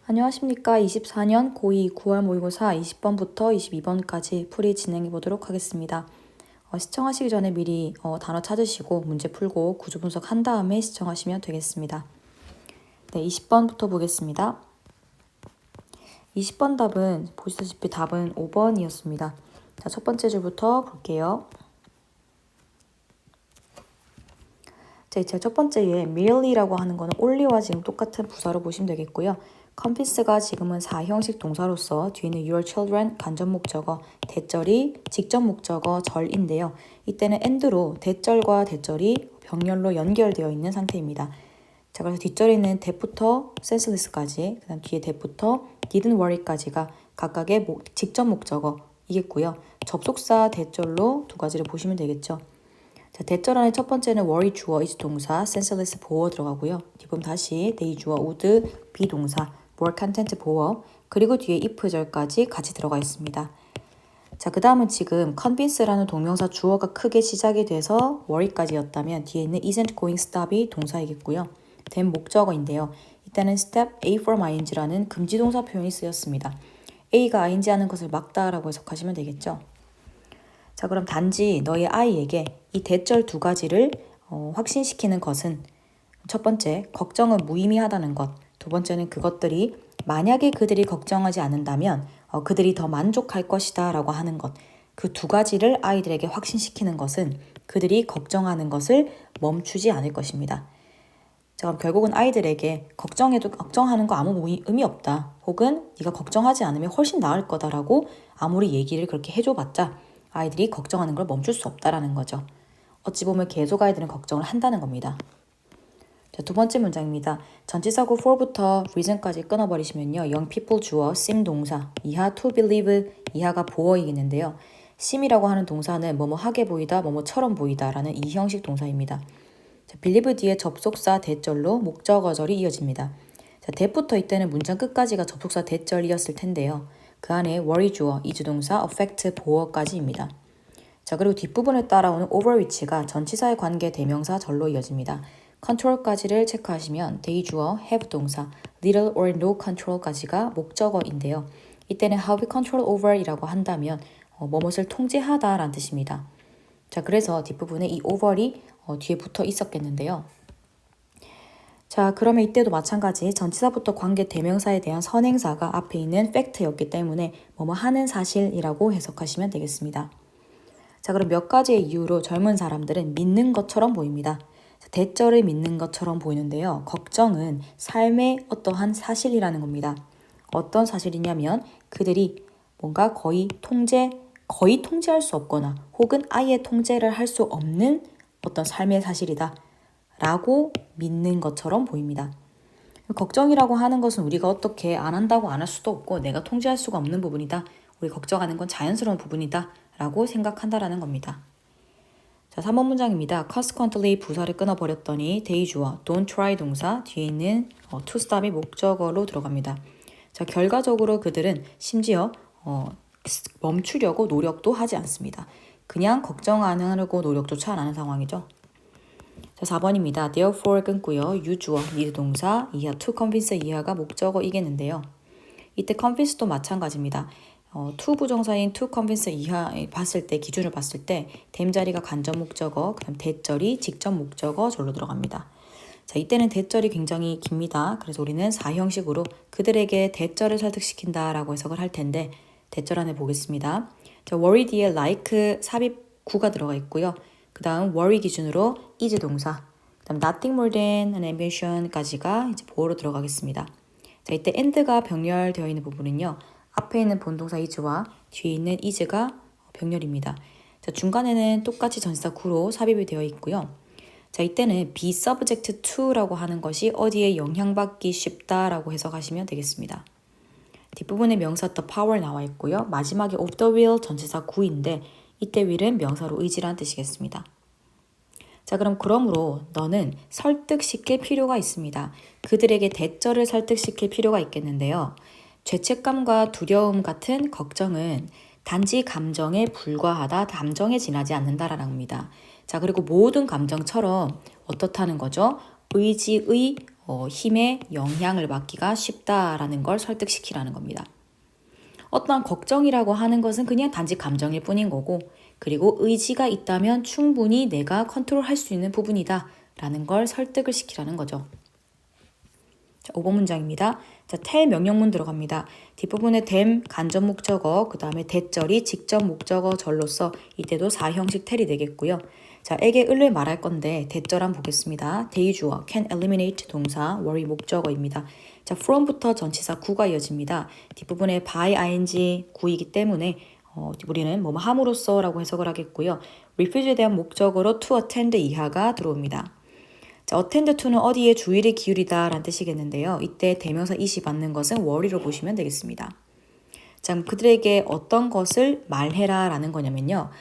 안녕하십니까. 24년 고2 9월 모의고사 20번부터 22번까지 풀이 진행해 보도록 하겠습니다. 시청하시기 전에 미리 단어 찾으시고 문제 풀고 구조 분석한 다음에 시청하시면 되겠습니다. 네, 20번부터 보겠습니다. 20번 답은 보시다시피 답은 5번이었습니다. 자, 첫 번째 줄부터 볼게요. 자, 제 첫 번째에 merely라고 하는 거는 only와 지금 똑같은 부사로 보시면 되겠고요. convince가 지금은 4형식 동사로서 뒤에는 your children 간접 목적어, 대절이 직접 목적어 절인데요. 이때는 and로 대절과 대절이 병렬로 연결되어 있는 상태입니다. 자, 그래서 뒷절에는 that부터 senseless까지, 그 다음 뒤에 that부터 didn't worry까지가 각각의 직접 목적어이겠고요. 접속사 대절로 두 가지를 보시면 되겠죠. 자, 대절 안에 첫 번째는 worry 주어 is 동사, senseless 보어 들어가고요. 뒷부분 다시 they 주어 would 비동사, more content 보어, 그리고 뒤에 if절까지 같이 들어가 있습니다. 자, 그 다음은 지금 convince라는 동명사 주어가 크게 시작이 돼서 worry까지였다면 뒤에 있는 isn't going stop이 동사이겠고요. 된 목적어인데요. 이때는 step A from ing라는 금지동사 표현이 쓰였습니다. A가 ing 하는 것을 막다라고 해석하시면 되겠죠. 자, 그럼 단지 너의 아이에게 이 대절 두 가지를 확신시키는 것은 첫 번째, 걱정은 무의미하다는 것. 두 번째는 그것들이 만약에 그들이 걱정하지 않는다면 그들이 더 만족할 것이다 라고 하는 것. 그 두 가지를 아이들에게 확신시키는 것은 그들이 걱정하는 것을 멈추지 않을 것입니다. 자, 그럼 결국은 아이들에게 걱정하는 거 아무 의미 없다. 혹은 네가 걱정하지 않으면 훨씬 나을 거다라고 아무리 얘기를 그렇게 해줘봤자 아이들이 걱정하는 걸 멈출 수 없다라는 거죠. 어찌 보면 계속 아이들은 걱정을 한다는 겁니다. 자, 두 번째 문장입니다. 전치사구 for부터 reason까지 끊어버리시면요. young people 주어, seem 동사, 이하 to believe, 이하가 보어이겠는데요. seem이라고 하는 동사는 뭐뭐 하게 보이다, 뭐뭐처럼 보이다 라는 이 형식 동사입니다. 자, believe 뒤에 접속사 대절로 목적어절이 이어집니다. 자, that부터 이때는 문장 끝까지가 접속사 대절이었을 텐데요. 그 안에 worry 주어, is 동사, affect 보어까지입니다. 자, 그리고 뒷부분에 따라오는 over which가 전치사의 관계 대명사 절로 이어집니다. control까지를 체크하시면 they 주어, have 동사, little or no control까지가 목적어인데요. 이때는 have control over이라고 한다면 뭐뭇을 통제하다 라는 뜻입니다. 자, 그래서 뒷부분에 이 over이 뒤에 붙어 있었겠는데요. 자, 그러면 이때도 마찬가지 전치사부터 관계 대명사에 대한 선행사가 앞에 있는 fact였기 때문에 뭐뭐 하는 사실이라고 해석하시면 되겠습니다. 자, 그럼 몇 가지의 이유로 젊은 사람들은 믿는 것처럼 보입니다. 대절을 믿는 것처럼 보이는데요. 걱정은 삶의 어떠한 사실이라는 겁니다. 어떤 사실이냐면 그들이 뭔가 거의 통제할 수 없거나 혹은 아예 통제를 할 수 없는 어떤 삶의 사실이다 라고 믿는 것처럼 보입니다. 걱정이라고 하는 것은 우리가 어떻게 안 한다고 안 할 수도 없고 내가 통제할 수가 없는 부분이다. 우리 걱정하는 건 자연스러운 부분이다 라고 생각한다라는 겁니다. 자, 3번 문장입니다. consequently 부사를 끊어버렸더니 they 주어, don't try 동사, 뒤에 있는 to stop이 목적어로 들어갑니다. 자, 결과적으로 그들은 심지어 멈추려고 노력도 하지 않습니다. 그냥 걱정 안 하려고 노력조차 안 하는 상황이죠. 자, 4번입니다. therefore 끊고요. you 주어, need 동사, 이하 to convince 이하가 목적어이겠는데요. 이때 convince도 마찬가지입니다. to 부정사인 to convince 이하 기준을 봤을 때 댐 자리가 간접 목적어, 그다음 대절이 직접 목적어 절로 들어갑니다. 자, 이때는 대절이 굉장히 깁니다. 그래서 우리는 4형식으로 그들에게 대절을 설득시킨다라고 해석을 할 텐데 대절 안에 보겠습니다. 자, worry 뒤에 like 삽입 구가 들어가 있고요. 그 다음 worry 기준으로 is 동사, 그 다음 nothing more than an ambition까지가 이제 보어로 들어가겠습니다. 자, 이때 and가 병렬되어 있는 부분은요. 앞에 있는 본동사 is와 뒤에 있는 is가 병렬입니다. 자, 중간에는 똑같이 전치사 구로 삽입이 되어 있고요. 자, 이때는 be subject to라고 하는 것이 어디에 영향받기 쉽다라고 해석하시면 되겠습니다. 뒷부분에 명사 the power 나와 있고요. 마지막에 of the will 전치사 구인데 이때 will은 명사로 의지라는 뜻이겠습니다. 자, 그러므로 너는 설득시킬 필요가 있습니다. 그들에게 대절을 설득시킬 필요가 있겠는데요. 죄책감과 두려움 같은 걱정은 단지 감정에 불과하다, 감정에 지나지 않는다라는 겁니다. 자, 그리고 모든 감정처럼 어떻다는 거죠? 의지의 힘에 영향을 받기가 쉽다라는 걸 설득시키라는 겁니다. 어떠한 걱정이라고 하는 것은 그냥 단지 감정일 뿐인 거고, 그리고 의지가 있다면 충분히 내가 컨트롤할 수 있는 부분이다 라는 걸 설득을 시키라는 거죠. 자, 5번 문장입니다. 자, tell 명령문 들어갑니다. 뒷부분에 them 간접 목적어, 그 다음에 대절이 직접 목적어 절로서 이때도 4형식 tell이 되겠고요. 자, 에게 을을 말할 건데 대절한 보겠습니다. 대주어 can eliminate 동사, worry 목적어입니다. 자, from부터 전치사 구가 이어집니다. 뒷부분에 by ing 구이기 때문에 우리는 뭐뭐 함으로써 라고 해석을 하겠고요. refuse에 대한 목적어로 to attend 이하가 들어옵니다. 자, attend to는 어디에 주의를 기울이다 라는 뜻이겠는데요. 이때 대명사 is이 받는 것은 worry로 보시면 되겠습니다. 자, 그들에게 어떤 것을 말해라 라는 거냐면요.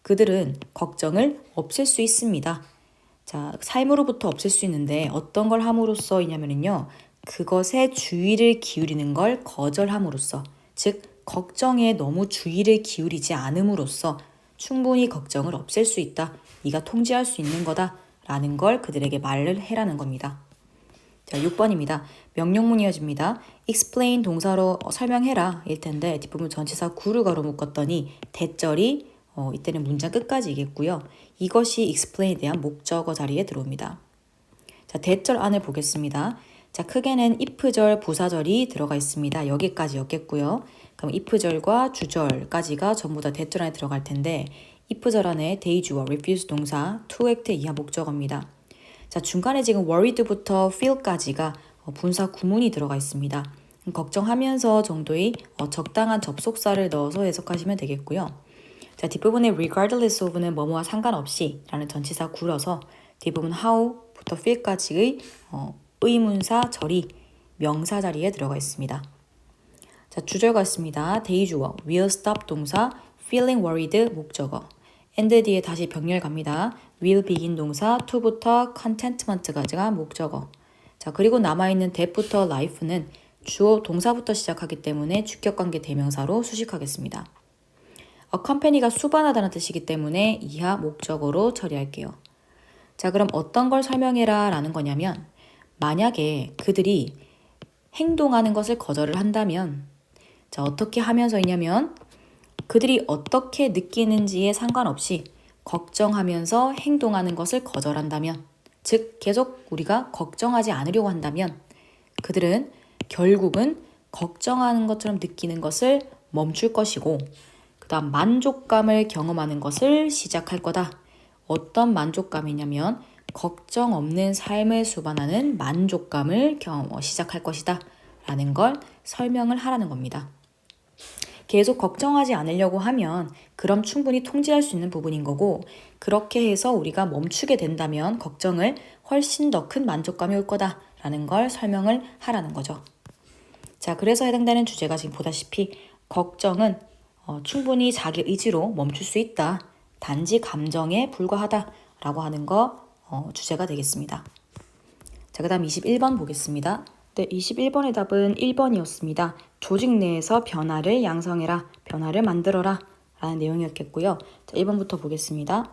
그들은 걱정을 없앨 수 있습니다. 자, 삶으로부터 없앨 수 있는데 어떤 걸 함으로써이냐면요. 그것에 주의를 기울이는 걸 거절함으로써, 즉 걱정에 너무 주의를 기울이지 않음으로써 충분히 걱정을 없앨 수 있다. 네가 통제할 수 있는 거다. 라는 걸 그들에게 말을 해라는 겁니다. 자, 6번입니다. 명령문 이어집니다. explain 동사로 설명해라 일 텐데 뒷부분 전치사 구를 가로 묶었더니 대절이 이때는 문장 끝까지이겠고요. 이것이 explain에 대한 목적어 자리에 들어옵니다. 자, 대절 안을 보겠습니다. 자, 크게는 if절, 부사절이 들어가 있습니다. 여기까지였겠고요. 그럼 if절과 주절까지가 전부 다 대절 안에 들어갈 텐데 if절 안에 대주어, refuse 동사, to act 이하 목적어입니다. 자, 중간에 지금 worried부터 feel까지가 분사 구문이 들어가 있습니다. 걱정하면서 정도의 적당한 접속사를 넣어서 해석하시면 되겠고요. 자, 뒷부분에 regardless of는 뭐뭐와 상관없이 라는 전치사 굴어서 뒷부분 how부터 feel까지의 의문사 절이 명사 자리에 들어가 있습니다. 자, 주절 같습니다. 대주어, will stop 동사, feeling worried 목적어. and 뒤에 다시 병렬 갑니다. will begin 동사, to부터 contentment까지가 목적어. 자, 그리고 남아있는 that부터 life는 주어 동사부터 시작하기 때문에 주격관계 대명사로 수식하겠습니다. accompany가 수반하다는 뜻이기 때문에 이하 목적어로 처리할게요. 자, 그럼 어떤 걸 설명해라 라는 거냐면 만약에 그들이 행동하는 것을 거절을 한다면 자, 어떻게 하면서이냐면 그들이 어떻게 느끼는지에 상관없이 걱정하면서 행동하는 것을 거절한다면, 즉 계속 우리가 걱정하지 않으려고 한다면 그들은 결국은 걱정하는 것처럼 느끼는 것을 멈출 것이고 그 다음 만족감을 경험하는 것을 시작할 거다. 어떤 만족감이냐면 걱정 없는 삶을 수반하는 만족감을 시작할 것이다 라는 걸 설명을 하라는 겁니다. 계속 걱정하지 않으려고 하면 그럼 충분히 통제할 수 있는 부분인 거고 그렇게 해서 우리가 멈추게 된다면 걱정을 훨씬 더 큰 만족감이 올 거다라는 걸 설명을 하라는 거죠. 자, 그래서 해당되는 주제가 지금 보다시피 걱정은 충분히 자기 의지로 멈출 수 있다. 단지 감정에 불과하다라고 하는 거 주제가 되겠습니다. 자, 그 다음 21번 보겠습니다. 네, 21번의 답은 1번이었습니다. 조직 내에서 변화를 양성해라, 변화를 만들어라 라는 내용이었겠고요. 자, 1번부터 보겠습니다.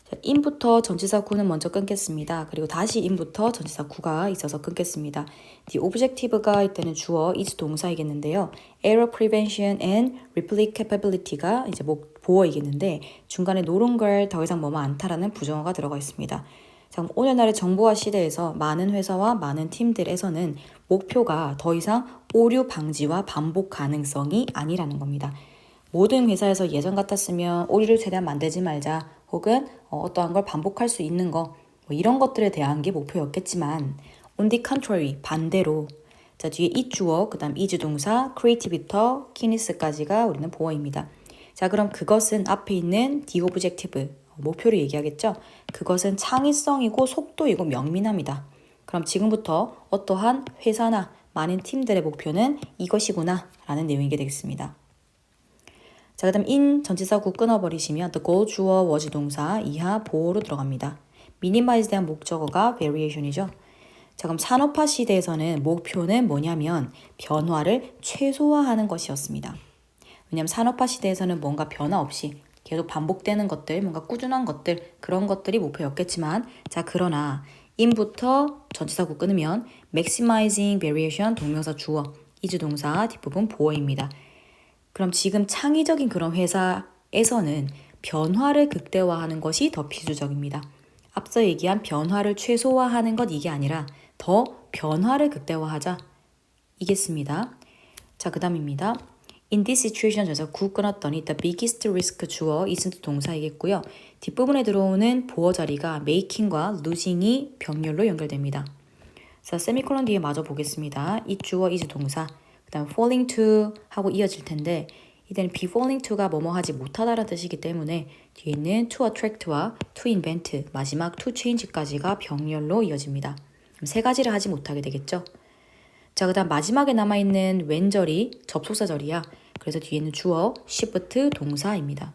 자, in부터 전치사 구는 먼저 끊겠습니다. 그리고 다시 in부터 전치사 구가 있어서 끊겠습니다. The objective가 이때는 주어, is 동사이겠는데요. Error prevention and replic capability가 이제 보어이겠는데 중간에 no longer 더 이상 뭐뭐 않다라는 부정어가 들어가 있습니다. 자, 오늘날의 정보화 시대에서 많은 회사와 많은 팀들에서는 목표가 더 이상 오류 방지와 반복 가능성이 아니라는 겁니다. 모든 회사에서 예전 같았으면 오류를 최대한 만들지 말자 혹은 어떠한 걸 반복할 수 있는 거 이런 것들에 대한 게 목표였겠지만 on the contrary 반대로 자, 뒤에 이 주어 그 다음 is 동사 creative부터 keenness까지가 우리는 보어입니다. 자, 그럼 그것은 앞에 있는 the objective 목표를 얘기하겠죠. 그것은 창의성이고 속도이고 명민합니다. 그럼 지금부터 어떠한 회사나 많은 팀들의 목표는 이것이구나 라는 내용이 되겠습니다. 자, 그 다음 in 전치사 구 끊어버리시면 the goal 주어 was 동사 이하 보호로 들어갑니다. minimize 대한 목적어가 variation이죠. 자, 그럼 산업화 시대에서는 목표는 뭐냐면 변화를 최소화하는 것이었습니다. 왜냐하면 산업화 시대에서는 뭔가 변화 없이 계속 반복되는 것들, 뭔가 꾸준한 것들, 그런 것들이 목표였겠지만, 자, 그러나 in부터 전치사구 끊으면 maximizing variation 동명사 주어, is 동사 뒷부분 보어입니다. 그럼 지금 창의적인 그런 회사에서는 변화를 극대화하는 것이 더 필수적입니다. 앞서 얘기한 변화를 최소화하는 것 이게 아니라 더 변화를 극대화하자 이겠습니다. 자, 그 다음입니다. In this situation 에서 구 끊었더니 the biggest risk 주어 isn't 동사이겠고요. 뒷부분에 들어오는 보어 자리가 making과 losing이 병렬로 연결됩니다. 자, 세미콜론 뒤에 마저 보겠습니다. 이 주어 is 동사, 그 다음 falling to 하고 이어질 텐데 이때는 be falling to가 뭐뭐 하지 못하다라는 뜻이기 때문에 뒤에 있는 to attract와 to invent, 마지막 to change까지가 병렬로 이어집니다. 그럼 세 가지를 하지 못하게 되겠죠. 자, 그 다음 마지막에 남아있는 웬절이 접속사절이야. 그래서 뒤에는 주어, shift 동사입니다.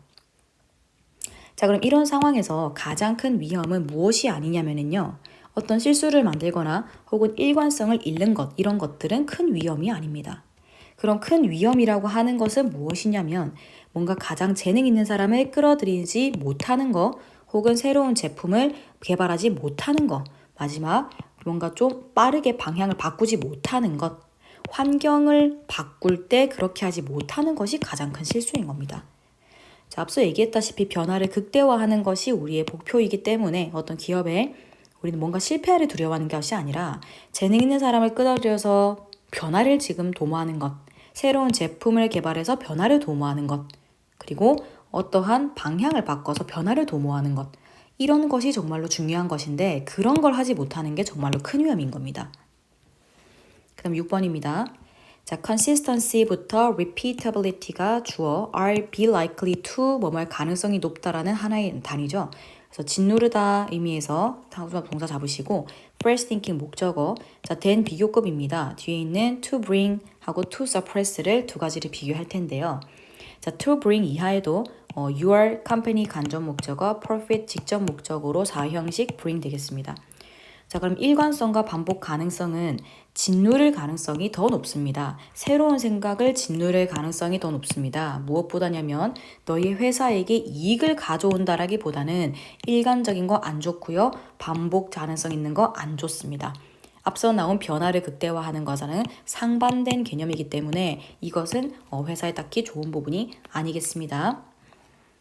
자, 그럼 이런 상황에서 가장 큰 위험은 무엇이 아니냐면요. 어떤 실수를 만들거나 혹은 일관성을 잃는 것, 이런 것들은 큰 위험이 아닙니다. 그럼 큰 위험이라고 하는 것은 무엇이냐면 뭔가 가장 재능 있는 사람을 끌어들이지 못하는 것, 혹은 새로운 제품을 개발하지 못하는 것, 마지막 뭔가 좀 빠르게 방향을 바꾸지 못하는 것, 환경을 바꿀 때 그렇게 하지 못하는 것이 가장 큰 실수인 겁니다. 자, 앞서 얘기했다시피 변화를 극대화하는 것이 우리의 목표이기 때문에 어떤 기업에 우리는 뭔가 실패를 두려워하는 것이 아니라 재능 있는 사람을 끌어들여서 변화를 지금 도모하는 것, 새로운 제품을 개발해서 변화를 도모하는 것, 그리고 어떠한 방향을 바꿔서 변화를 도모하는 것, 이런 것이 정말로 중요한 것인데 그런 걸 하지 못하는 게 정말로 큰 위험인 겁니다. 그럼 6번입니다. 자, consistency부터 repeatability가 주어 are be likely to 뭐뭐할 가능성이 높다라는 하나의 단위죠. 그래서 짓누르다 의미에서 동사 잡으시고 first thinking 목적어, 자, then 비교급입니다. 뒤에 있는 to bring 하고 to suppress를 두 가지를 비교할 텐데요. 자, to bring 이하에도 your company 간접 목적어, profit 직접 목적으로 4형식 bring 되겠습니다. 자, 그럼 일관성과 반복 가능성은 짓누를 가능성이 더 높습니다. 새로운 생각을 짓누를 가능성이 더 높습니다. 무엇보다냐면 너희 회사에게 이익을 가져온다라기보다는 일관적인 거 안 좋고요. 반복 가능성 있는 거 안 좋습니다. 앞서 나온 변화를 극대화하는 것과는 상반된 개념이기 때문에 이것은 회사에 딱히 좋은 부분이 아니겠습니다.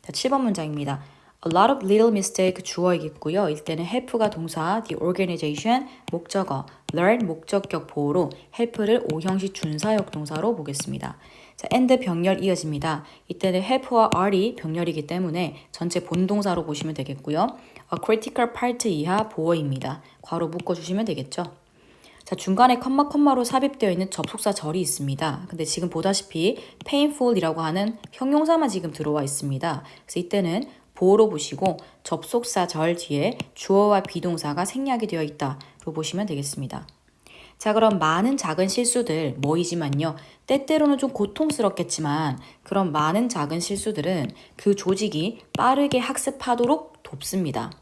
자, 7번 문장입니다. A lot of little mistake 주어이겠고요. 이때는 help가 동사, the organization 목적어, learn 목적격 보호로 help를 5형식 준사역 동사로 보겠습니다. 자, and 병렬 이어집니다. 이때는 help와 are이 병렬이기 때문에 전체 본동사로 보시면 되겠고요. A critical part 이하 보어입니다. 괄호 묶어주시면 되겠죠. 자, 중간에 컴마로 삽입되어 있는 접속사 절이 있습니다. 근데 지금 보다시피 painful이라고 하는 형용사만 지금 들어와 있습니다. 그래서 이때는 보호로 보시고 접속사 절 뒤에 주어와 비동사가 생략이 되어 있다로 보시면 되겠습니다. 자, 그럼 많은 작은 실수들 뭐이지만요. 때때로는 좀 고통스럽겠지만 그런 많은 작은 실수들은 그 조직이 빠르게 학습하도록 돕습니다.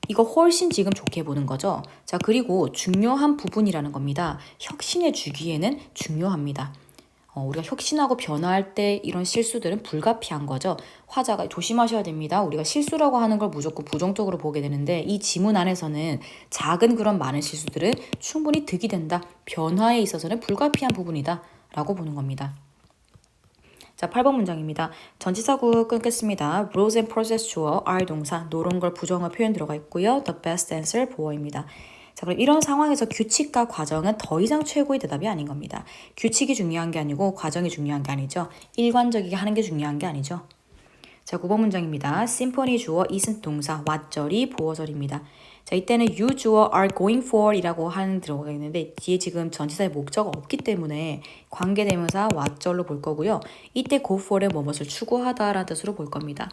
이거 훨씬 지금 좋게 보는 거죠. 자, 그리고 중요한 부분이라는 겁니다. 혁신해 주기에는 중요합니다. 우리가 혁신하고 변화할 때 이런 실수들은 불가피한 거죠. 화자가 조심하셔야 됩니다. 우리가 실수라고 하는 걸 무조건 부정적으로 보게 되는데 이 지문 안에서는 작은 그런 많은 실수들은 충분히 득이 된다. 변화에 있어서는 불가피한 부분이다 라고 보는 겁니다. 자, 8번 문장입니다. 전치사구 끊겠습니다. rules and process 주어, are 동사, 노런 걸 부정어 표현 들어가 있고요. the best answer 보어입니다. 자, 그럼 이런 상황에서 규칙과 과정은 더 이상 최고의 대답이 아닌 겁니다. 규칙이 중요한 게 아니고 과정이 중요한 게 아니죠. 일관적이게 하는 게 중요한 게 아니죠. 자, 9번 문장입니다. 심포니 주어, isn't 동사, what절이 보어절입니다. 자, 이때는 you 주어 are going for 이라고 하는 들어가 있는데 뒤에 지금 전치사의 목적어가 없기 때문에 관계대명사 what절로 볼 거고요. 이때 go for는 무엇을 추구하다라는 뜻으로 볼 겁니다.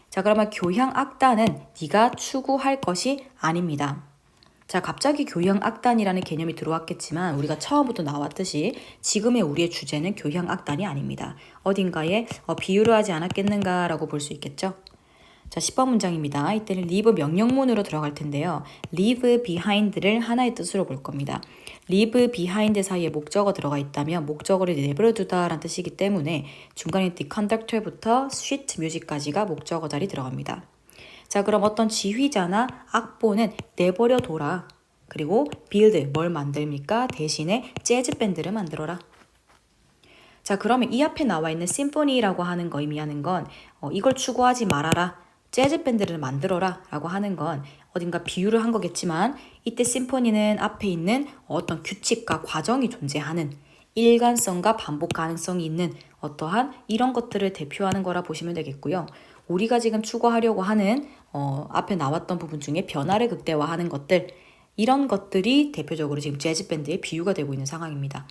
자, 그러면 교양 악단은 네가 추구할 것이 아닙니다. 자, 갑자기 교양 악단이라는 개념이 들어왔겠지만 우리가 처음부터 나왔듯이 지금의 우리의 주제는 교양 악단이 아닙니다. 어딘가에 비유를 하지 않았겠는가라고 볼 수 있겠죠. 자, 10번 문장입니다. 이때는 leave 명령문으로 들어갈 텐데요. leave behind를 하나의 뜻으로 볼 겁니다. leave behind 사이에 목적어 들어가 있다면 목적어를 내버려 두다 라는 뜻이기 때문에 중간에 the conductor부터 sheet music까지가 목적어 자리 들어갑니다. 자, 그럼 어떤 지휘자나 악보는 내버려 둬라. 그리고 build 뭘 만듭니까? 대신에 재즈 밴드를 만들어라. 자, 그러면 이 앞에 나와 있는 심포니라고 하는 거 의미하는 건 이걸 추구하지 말아라. 재즈 밴드를 만들어라 라고 하는 건 어딘가 비유를 한 거겠지만 이때 심포니는 앞에 있는 어떤 규칙과 과정이 존재하는 일관성과 반복 가능성이 있는 어떠한 이런 것들을 대표하는 거라 보시면 되겠고요. 우리가 지금 추구하려고 하는 앞에 나왔던 부분 중에 변화를 극대화하는 것들 이런 것들이 대표적으로 지금 재즈 밴드의 비유가 되고 있는 상황입니다.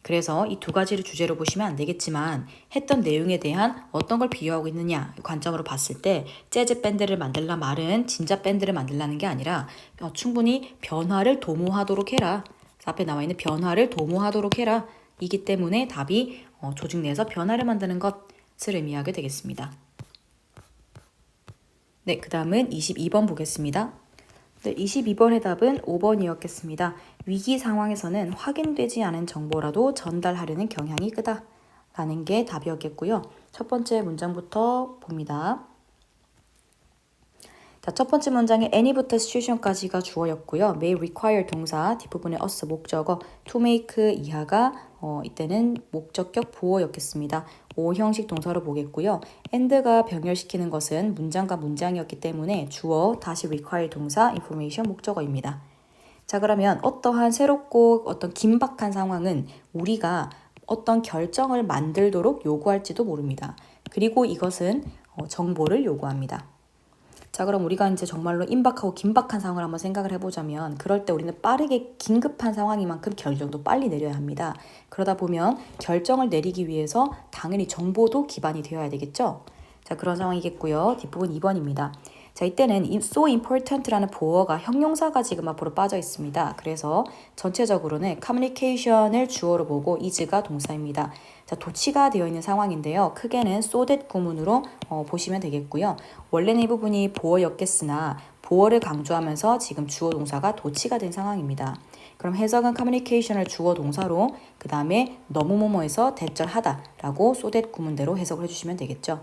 그래서 이 두 가지를 주제로 보시면 안 되겠지만 했던 내용에 대한 어떤 걸 비유하고 있느냐 관점으로 봤을 때 재즈 밴드를 만들라 말은 진짜 밴드를 만들라는 게 아니라 충분히 변화를 도모하도록 해라. 앞에 나와 있는 변화를 도모하도록 해라. 이기 때문에 답이 조직 내에서 변화를 만드는 것을 의미하게 되겠습니다. 네, 그 다음은 22번 보겠습니다. 네, 22번 해답은 5번이었겠습니다. 위기 상황에서는 확인되지 않은 정보라도 전달하려는 경향이 크다 라는 게 답이었겠고요. 첫 번째 문장부터 봅니다. 자, 첫 번째 문장에 any부터 situation까지가 주어였고요. may require 동사, 뒷부분에 us 목적어, to make 이하가 이때는 목적격 보어였겠습니다. O 형식 동사로 보겠고요. and가 병렬시키는 것은 문장과 문장이었기 때문에 주어, 다시 require 동사, information 목적어입니다. 자, 그러면 어떠한 새롭고 어떤 긴박한 상황은 우리가 어떤 결정을 만들도록 요구할지도 모릅니다. 그리고 이것은 정보를 요구합니다. 자, 그럼 우리가 이제 정말로 임박하고 긴박한 상황을 한번 생각을 해보자면 그럴 때 우리는 빠르게 긴급한 상황인 만큼 결정도 빨리 내려야 합니다. 그러다 보면 결정을 내리기 위해서 당연히 정보도 기반이 되어야 되겠죠. 자, 그런 상황이겠고요. 뒷부분 2번입니다. 자, 이때는 so important라는 보어가 형용사가 지금 앞으로 빠져 있습니다. 그래서 전체적으로는 communication을 주어로 보고 is가 동사입니다. 자, 도치가 되어 있는 상황인데요. 크게는 so that 구문으로 보시면 되겠고요. 원래는 이 부분이 보어였겠으나 보어를 강조하면서 지금 주어 동사가 도치가 된 상황입니다. 그럼 해석은 communication을 주어 동사로 그 다음에 너무 뭐뭐해서 대절하다라고 so that 구문대로 해석을 해주시면 되겠죠.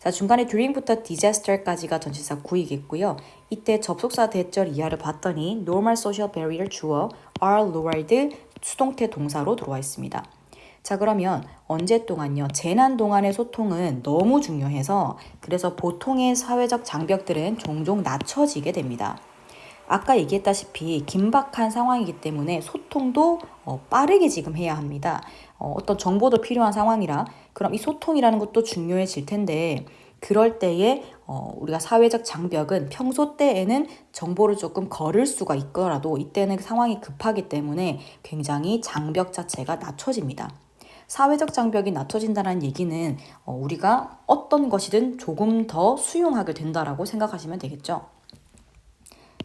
자, 중간에 during부터 disaster까지가 전치사 구이겠고요. 이때 접속사 대절 이하를 봤더니 normal social barrier 주어 are lowered 수동태 동사로 들어와 있습니다. 자, 그러면 언제 동안요? 재난 동안의 소통은 너무 중요해서 그래서 보통의 사회적 장벽들은 종종 낮춰지게 됩니다. 아까 얘기했다시피 긴박한 상황이기 때문에 소통도 빠르게 지금 해야 합니다. 어떤 정보도 필요한 상황이라 그럼 이 소통이라는 것도 중요해질 텐데 그럴 때에 우리가 사회적 장벽은 평소 때에는 정보를 조금 거를 수가 있더라도 이때는 상황이 급하기 때문에 굉장히 장벽 자체가 낮춰집니다. 사회적 장벽이 낮춰진다는 얘기는 우리가 어떤 것이든 조금 더 수용하게 된다라고 생각하시면 되겠죠.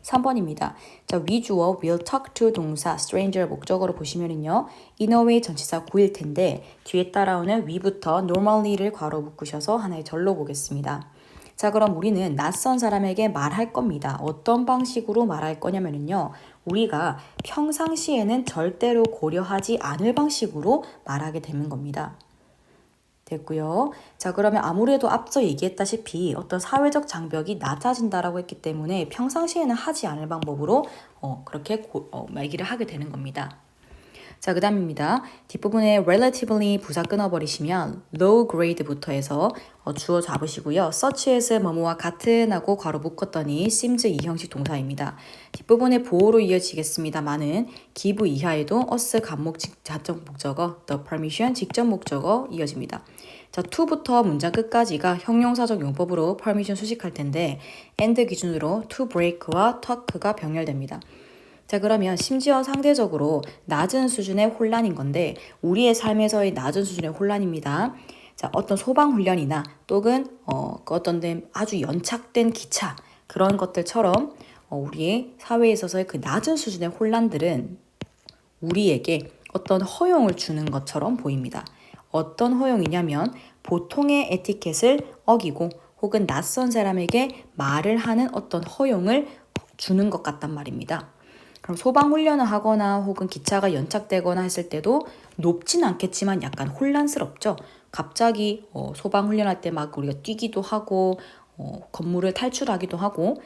3번입니다. 자, 위주어 will talk to 동사 stranger 목적어로 보시면은요. in a way 전치사 구일 텐데 뒤에 따라오는 we부터 normally를 괄호 묶으셔서 하나의 절로 보겠습니다. 자, 그럼 우리는 낯선 사람에게 말할 겁니다. 어떤 방식으로 말할 거냐면요. 우리가 평상시에는 절대로 고려하지 않을 방식으로 말하게 되는 겁니다. 됐고요. 자, 그러면 아무래도 앞서 얘기했다시피 어떤 사회적 장벽이 낮아진다라고 했기 때문에 평상시에는 하지 않을 방법으로 그렇게 얘기를 하게 되는 겁니다. 자, 그 다음입니다. 뒷부분에 relatively 부사 끊어버리시면 low grade부터 해서 주어 잡으시고요. such as 뭐뭐와 같은 하고 괄호 묶었더니 seems 이 형식 동사입니다. 뒷부분에 보어로 이어지겠습니다만은 give 이하에도 us 간목 자적 목적어, the permission 직접 목적어 이어집니다. 자, to부터 문장 끝까지가 형용사적 용법으로 permission 수식할 텐데 and 기준으로 to break와 talk가 병렬됩니다. 자, 그러면 심지어 상대적으로 낮은 수준의 혼란인 건데 우리의 삶에서의 낮은 수준의 혼란입니다. 자, 어떤 소방훈련이나 또는 어떤 아주 연착된 기차 그런 것들처럼 우리의 사회에 있어서의 그 낮은 수준의 혼란들은 우리에게 어떤 허용을 주는 것처럼 보입니다. 어떤 허용이냐면 보통의 에티켓을 어기고 혹은 낯선 사람에게 말을 하는 어떤 허용을 주는 것 같단 말입니다. 그럼 소방훈련을 하거나 혹은 기차가 연착되거나 했을 때도 높진 않겠지만 약간 혼란스럽죠. 갑자기 소방훈련할 때 막 우리가 뛰기도 하고 건물을 탈출하기도 하고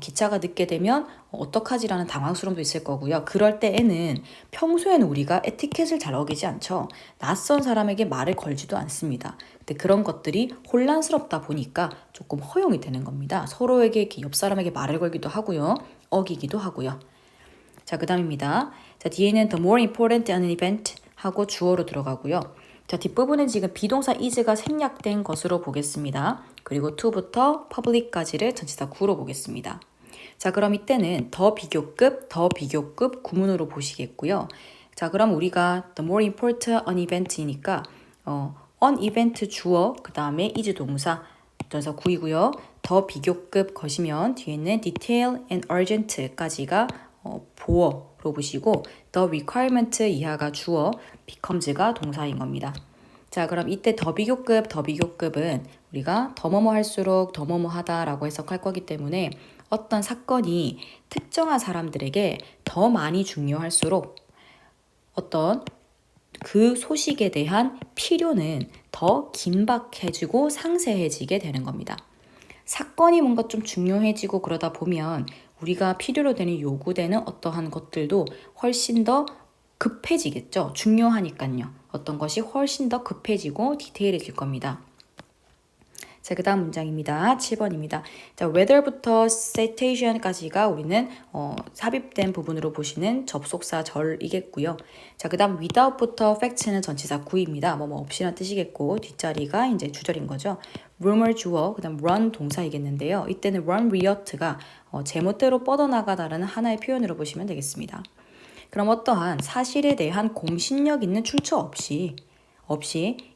기차가 늦게 되면 어떡하지라는 당황스러움도 있을 거고요. 그럴 때에는 평소에는 우리가 에티켓을 잘 어기지 않죠. 낯선 사람에게 말을 걸지도 않습니다. 근데 그런 것들이 혼란스럽다 보니까 조금 허용이 되는 겁니다. 서로에게 이렇게 옆 사람에게 말을 걸기도 하고요. 어기기도 하고요. 자, 그 다음입니다. 자, 뒤에는 the more important an event 하고 주어로 들어가고요. 자, 뒷부분은 지금 비동사 is가 생략된 것으로 보겠습니다. 그리고 to부터 public까지를 전치사 구로 보겠습니다. 자, 그럼 이때는 더 비교급 구문으로 보시겠고요. 자, 그럼 우리가 the more important an event이니까 an event 주어, 그 다음에 is 동사, 전치사 구이고요. 더 비교급 거시면 뒤에는 detail and urgent까지가 보어로 보시고 the requirement 이하가 주어, becomes가 동사인 겁니다. 자, 그럼 이때 더 비교급은 우리가 더 뭐뭐 할수록 더 뭐뭐 하다라고 해석할 거기 때문에 어떤 사건이 특정한 사람들에게 더 많이 중요할수록 어떤 그 소식에 대한 필요는 더 긴박해지고 상세해지게 되는 겁니다. 사건이 뭔가 좀 중요해지고 그러다 보면 우리가 필요로 되는 요구되는 어떠한 것들도 훨씬 더 급해지겠죠. 중요하니까요. 어떤 것이 훨씬 더 급해지고 디테일해질 겁니다. 자, 그 다음 문장입니다. 7번입니다. 자, whether부터 citation까지가 우리는 삽입된 부분으로 보시는 접속사 절이겠고요. 자, 그 다음 without부터 facts는 전치사 구입니다. 뭐 없이란 뜻이겠고 뒷자리가 이제 주절인 거죠. rumor 주어, 그 다음 run 동사이겠는데요. 이때는 run riot가 제멋대로 뻗어나가다라는 하나의 표현으로 보시면 되겠습니다. 그럼 어떠한 사실에 대한 공신력 있는 출처 없이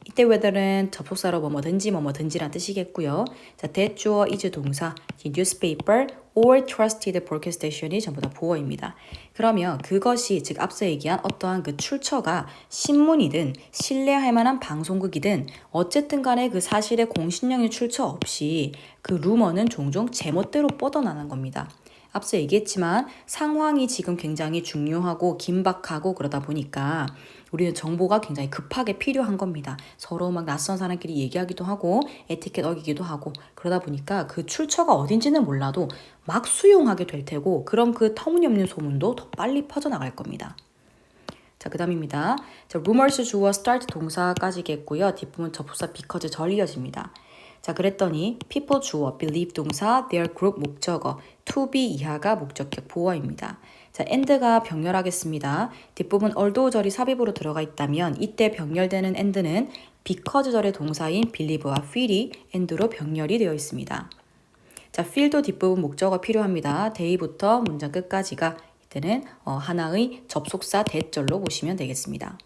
이때 whether는 접속사로 뭐뭐든지란 뜻이겠고요. 자, that 주어 is 동사, newspaper or trusted broadcast station이 전부 다 보어입니다. 그러면 그것이 즉 앞서 얘기한 어떠한 그 출처가 신문이든 신뢰할 만한 방송국이든 어쨌든 간에 그 사실의 공신력의 출처 없이 그 루머는 종종 제멋대로 뻗어나는 겁니다. 앞서 얘기했지만 상황이 지금 굉장히 중요하고 긴박하고 그러다 보니까 우리는 정보가 굉장히 급하게 필요한 겁니다. 서로 막 낯선 사람끼리 얘기하기도 하고 에티켓 어기기도 하고 그러다 보니까 그 출처가 어딘지는 몰라도 막 수용하게 될 테고 그럼 그 터무니없는 소문도 더 빨리 퍼져나갈 겁니다. 자, 그 다음입니다. 자, rumors 주어 start 동사까지겠고요. 뒷부분 접속사 because 절 이어집니다. 자, 그랬더니 people 주어, believe 동사, their group 목적어, to be 이하가 목적격 보어입니다. 자, and가 병렬하겠습니다. 뒷부분 although 절이 삽입으로 들어가 있다면 이때 병렬되는 and는 because 절의 동사인 believe와 feel이 and로 병렬이 되어 있습니다. 자, feel도 뒷부분 목적어 필요합니다. day부터 문장 끝까지가 이때는 하나의 접속사 대절로 보시면 되겠습니다.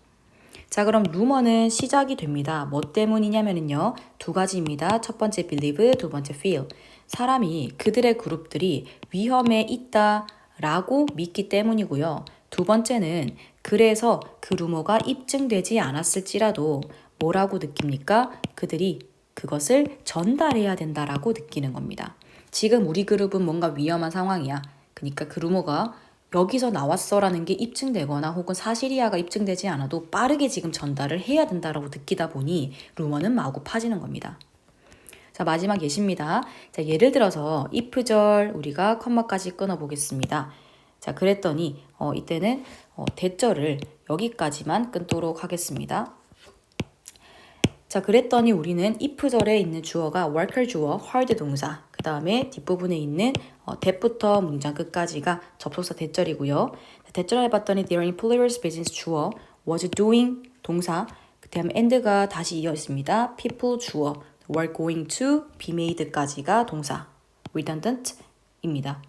자, 그럼 루머는 시작이 됩니다. 뭐 때문이냐면요. 두 가지입니다. 첫 번째 believe, 두 번째 feel. 사람이 그들의 그룹들이 위험에 있다라고 믿기 때문이고요. 두 번째는 그래서 그 루머가 입증되지 않았을지라도 뭐라고 느낍니까? 그들이 그것을 전달해야 된다라고 느끼는 겁니다. 지금 우리 그룹은 뭔가 위험한 상황이야. 그러니까 그 루머가 여기서 나왔어라는 게 입증되거나 혹은 사실이야가 입증되지 않아도 빠르게 지금 전달을 해야 된다라고 느끼다 보니 루머는 마구 파지는 겁니다. 자, 마지막 예시입니다. 자, 예를 들어서 if절 우리가 컴마까지 끊어 보겠습니다. 자, 그랬더니 이때는 대절을 여기까지만 끊도록 하겠습니다. 자, 그랬더니 우리는 if절에 있는 주어가 worker 주어, hard 동사, 그 다음에 뒷부분에 있는 that부터 문장 끝까지가 접속사 대절이고요. 대절을 해봤더니 their employer's business 주어, was doing 동사, 그 다음에 and가 다시 이어 있습니다. people 주어, were going to be made까지가 동사, redundant입니다.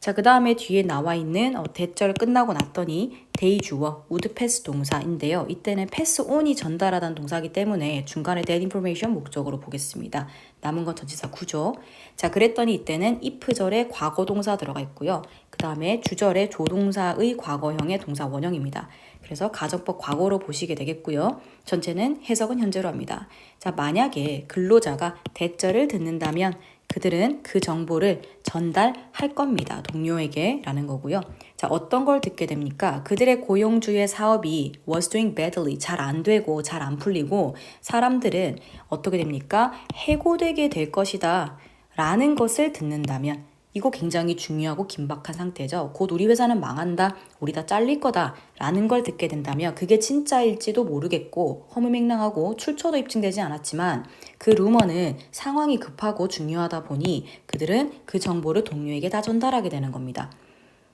자, 그 다음에 뒤에 나와 있는 대절 끝나고 났더니 they 주어, would pass 동사인데요. 이때는 pass on이 전달하다는 동사이기 때문에 중간에 that information 목적으로 보겠습니다. 남은 건 전치사 구조. 자, 그랬더니 이때는 if절에 과거 동사 들어가 있고요. 그 다음에 주절에 조동사의 과거형의 동사 원형입니다. 그래서 가정법 과거로 보시게 되겠고요. 전체는 해석은 현재로 합니다. 자, 만약에 근로자가 대절을 듣는다면 그들은 그 정보를 전달할 겁니다. 동료에게 라는 거고요. 자, 어떤 걸 듣게 됩니까? 그들의 고용주의 사업이 was doing badly, 잘 안 되고 잘 안 풀리고 사람들은 어떻게 됩니까? 해고되게 될 것이다 라는 것을 듣는다면 이거 굉장히 중요하고 긴박한 상태죠. 곧 우리 회사는 망한다, 우리 다 잘릴 거다 라는 걸 듣게 된다면 그게 진짜일지도 모르겠고 허무맹랑하고 출처도 입증되지 않았지만 그 루머는 상황이 급하고 중요하다 보니 그들은 그 정보를 동료에게 다 전달하게 되는 겁니다.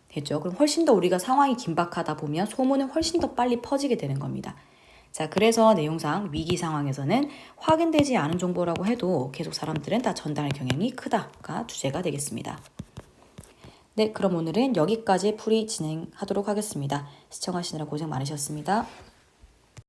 됐죠? 그럼 훨씬 더 우리가 상황이 긴박하다 보면 소문은 훨씬 더 빨리 퍼지게 되는 겁니다. 자, 그래서 내용상 위기 상황에서는 확인되지 않은 정보라고 해도 계속 사람들은 다 전달할 경향이 크다가 주제가 되겠습니다. 네, 그럼 오늘은 여기까지 풀이 진행하도록 하겠습니다. 시청하시느라 고생 많으셨습니다.